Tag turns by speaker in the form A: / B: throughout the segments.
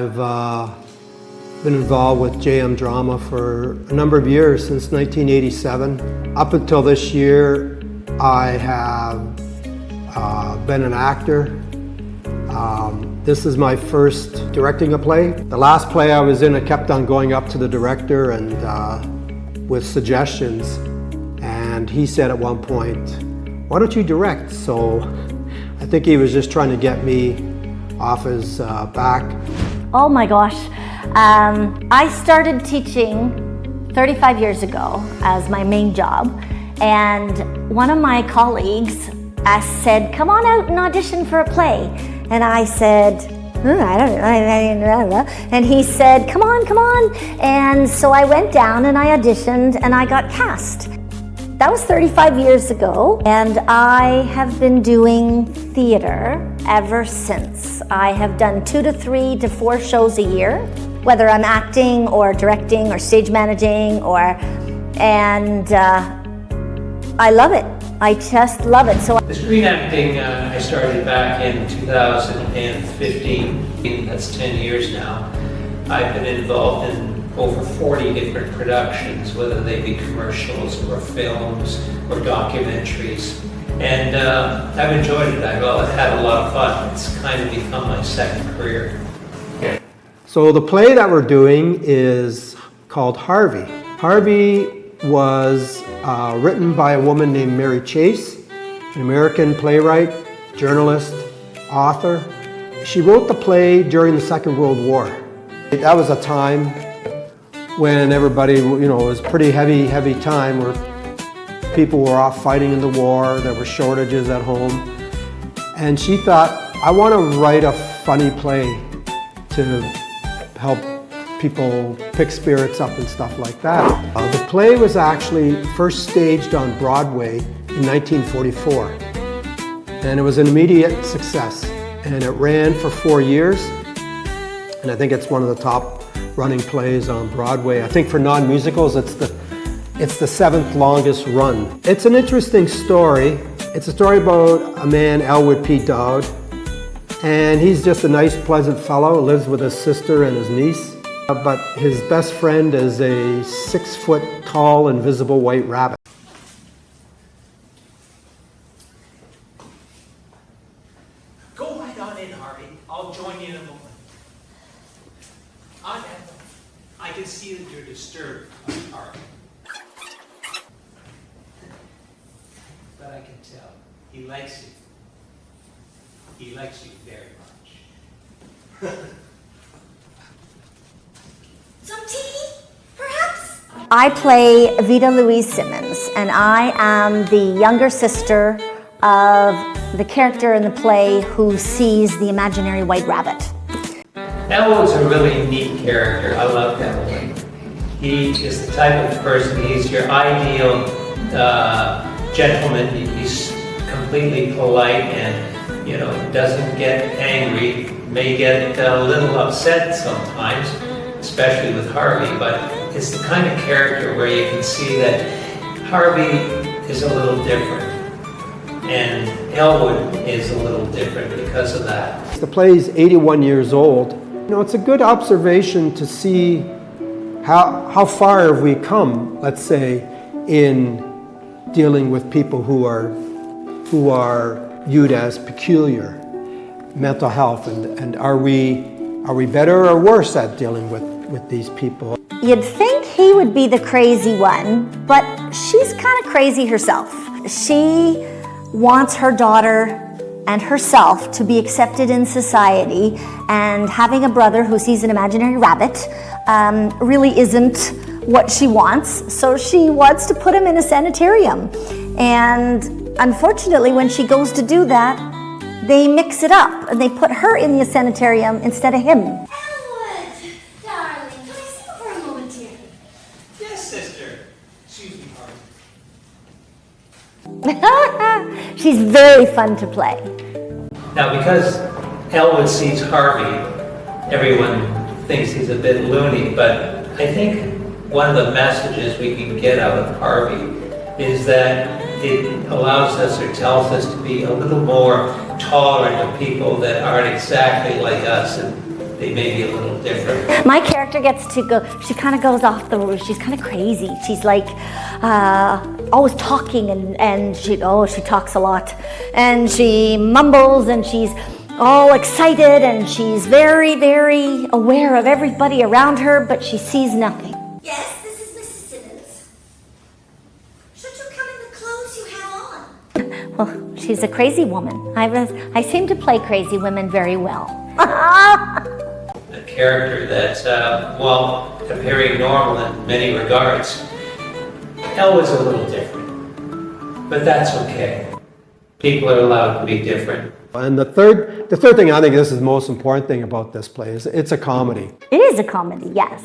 A: I've been involved with JM Drama for a number of years, since 1987. Up until this year, I have been an actor. This is my first directing a play. The last play I was in, I kept on going up to the director and with suggestions. And he said at one point, "Why don't you direct?" So I think he was just trying to get me off his back.
B: Oh my gosh. I started teaching 35 years ago as my main job. And one of my colleagues said, "Come on out and audition for a play." And I said, "I don't know. And he said, come on. And so I went down and I auditioned and I got cast. That was 35 years ago, and I have been doing theater ever since. I have done 2 to 3 to 4 shows a year, whether I'm acting or directing or stage managing, and I love it. I just love it. So
C: the screen acting, I started back in 2015. That's 10 years now. I've been involved in over 40 different productions, whether they be commercials or films or documentaries. And I've enjoyed it. I've had a lot of fun. It's kind of become my second career.
A: So the play that we're doing is called Harvey. Harvey was written by a woman named Mary Chase, an American playwright, journalist, author. She wrote the play during the Second World War. That was a time when everybody, it was a pretty heavy time where people were off fighting in the war, there were shortages at home. And she thought, I want to write a funny play to help people pick spirits up and stuff like that. The play was actually first staged on Broadway in 1944. And it was an immediate success. And it ran for 4 years. And I think it's one of the top running plays on Broadway. I think for non-musicals, it's the 7th longest run. It's an interesting story. It's a story about a man, Elwood P. Dowd, and he's just a nice, pleasant fellow, lives with his sister and his niece. But his best friend is a 6-foot tall, invisible white rabbit.
C: Go right on in, Harvey. I'll join you in a moment. I can see that you're disturbed by Harvey. But I can tell. He likes you. He likes you very much.
B: Some tea, perhaps? I play Vida Louise Simmons, and I am the younger sister of the character in the play who sees the imaginary white rabbit.
C: Elwood's a really neat character. I love Elwood. He is the type of person, he's your ideal gentleman. He's completely polite and, doesn't get angry, may get a little upset sometimes, especially with Harvey, but it's the kind of character where you can see that Harvey is a little different and Elwood is a little different because of that.
A: The play's 81 years old. It's a good observation to see how far have we come, let's say, in dealing with people who are viewed as peculiar, mental health, and are we better or worse at dealing with these people?
B: You'd think he would be the crazy one, but she's kind of crazy herself. She wants her daughter and herself to be accepted in society, and having a brother who sees an imaginary rabbit really isn't what she wants, so she wants to put him in a sanitarium. And unfortunately, when she goes to do that, they mix it up and they put her in the sanitarium instead of him.
D: Elwood, darling, can I see you for a moment here?
C: Yes, sister. Excuse me, Harvey.
B: She's very fun to play.
C: Now, because Elwood sees Harvey, everyone thinks he's a bit loony, but I think one of the messages we can get out of Harvey is that it allows us or tells us to be a little more tolerant of people that aren't exactly like us, and they may be a little different.
B: My character gets to go, she kind of goes off the road. She's kind of crazy. She's like always talking and she talks a lot. And she mumbles and she's all excited and she's very, very aware of everybody around her, but she sees nothing.
D: Yes, this is Mrs. Simmons. Should you come in the clothes you have on?
B: Well, she's a crazy woman. I seem to play crazy women very well.
C: A character that's, appearing normal in many regards. Elle was a little different, but that's okay. People are allowed to be different.
A: And the third thing, I think this is the most important thing about this play, is it's a comedy.
B: It is a comedy, yes.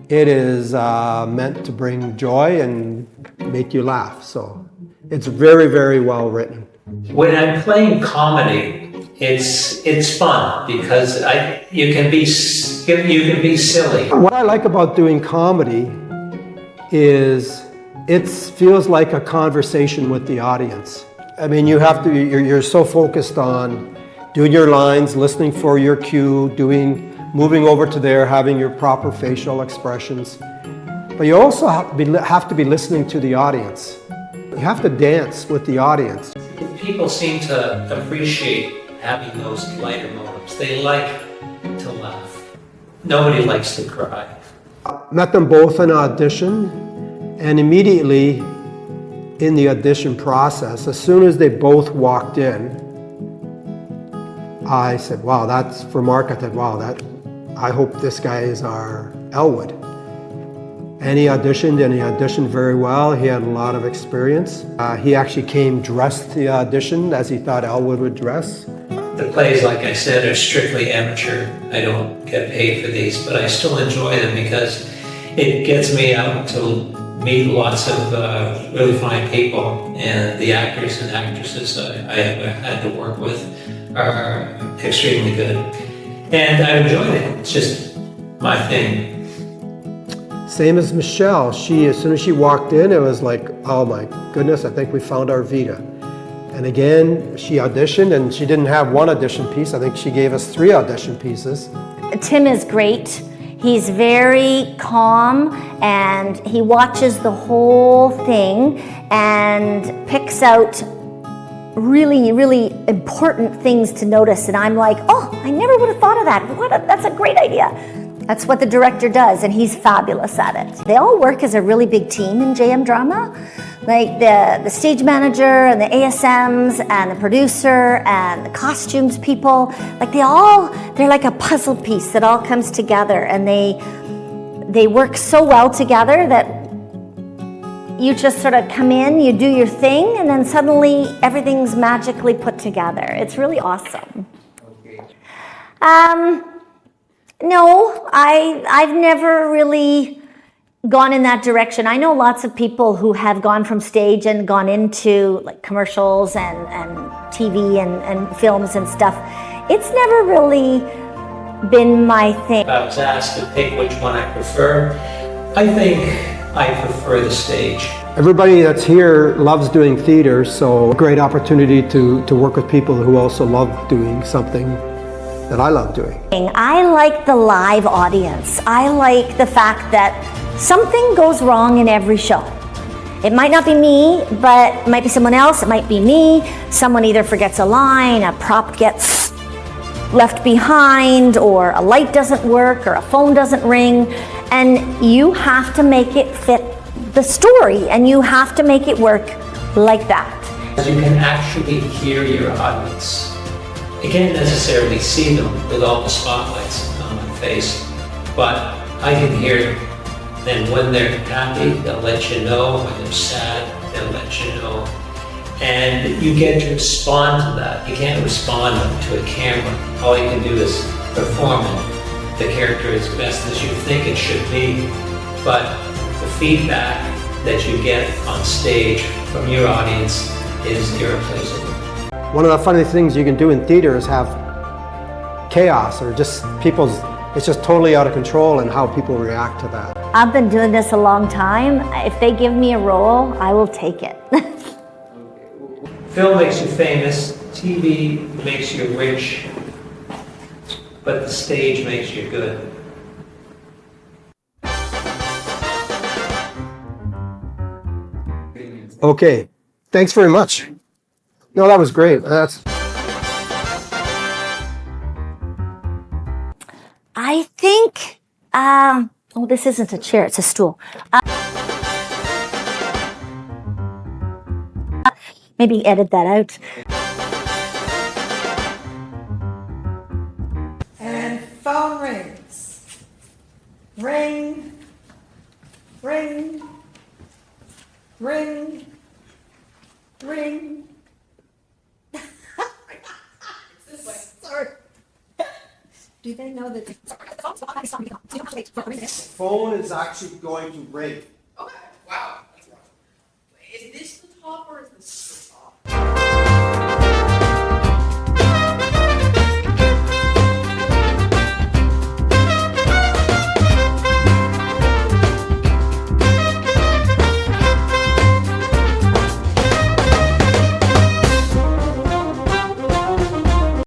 A: It is meant to bring joy and make you laugh. So it's very, very well written.
C: When I'm playing comedy, it's fun because you can be silly.
A: What I like about doing comedy is it feels like a conversation with the audience. I mean, you're so focused on doing your lines, listening for your cue, moving over to there, having your proper facial expressions. But you also have to be listening to the audience. You have to dance with the audience.
C: People seem to appreciate having those lighter moments. They like to laugh. Nobody likes to cry.
A: Met them both in audition, and immediately in the audition process, as soon as they both walked in, I said, wow, that's for Mark. I said, wow, I hope this guy is our Elwood. And he auditioned very well. He had a lot of experience. He actually came dressed to the audition as he thought Elwood would dress.
C: The plays, like I said, are strictly amateur. I don't get paid for these, but I still enjoy them because it gets me out to meet lots of really fine people, and the actors and actresses I have had to work with are extremely good. And I enjoyed it. It's just my thing.
A: Same as Michelle. As soon as she walked in, it was like, oh my goodness, I think we found our Vita. And again, she auditioned, and she didn't have one audition piece. I think she gave us 3 audition pieces.
B: Tim is great. He's very calm and he watches the whole thing and picks out really, really important things to notice. And I'm like, oh, I never would have thought of that. That's a great idea. That's what the director does, and he's fabulous at it. They all work as a really big team in JM Drama. Like the stage manager and the ASMs and the producer and the costumes people, like they're like a puzzle piece that all comes together, and they work so well together that you just sort of come in, you do your thing, and then suddenly everything's magically put together. It's really awesome. No, I've never really gone in that direction. I know lots of people who have gone from stage and gone into like commercials and TV and films and stuff. It's never really been my thing.
C: If I was asked to pick which one I prefer, I think I prefer the stage.
A: Everybody that's here loves doing theater, so a great opportunity to work with people who also love doing something that I love doing.
B: I like the live audience. I like the fact that something goes wrong in every show. It might not be me, but it might be someone else, it might be me. Someone either forgets a line, a prop gets left behind, or a light doesn't work, or a phone doesn't ring, and you have to make it fit the story, and you have to make it work like that.
C: You can actually hear your audience. You can't necessarily see them with all the spotlights on my face, but I can hear them. And when they're happy, they'll let you know. When they're sad, they'll let you know. And you get to respond to that. You can't respond to a camera. All you can do is perform it. The character as best as you think it should be. But the feedback that you get on stage from your audience is irreplaceable.
A: One of the funny things you can do in theater is have chaos, or just it's just totally out of control, and how people react to that.
B: I've been doing this a long time. If they give me a role, I will take it.
C: Film makes you famous, TV makes you rich. but the stage makes you good.
A: Okay, thanks very much. No, that was great.
B: I think, oh, this isn't a chair, it's a stool. Maybe edit that out.
E: And phone rings. Ring, ring, ring, ring. It's this way. Sorry. Do they know that?
A: The phone is actually going to ring.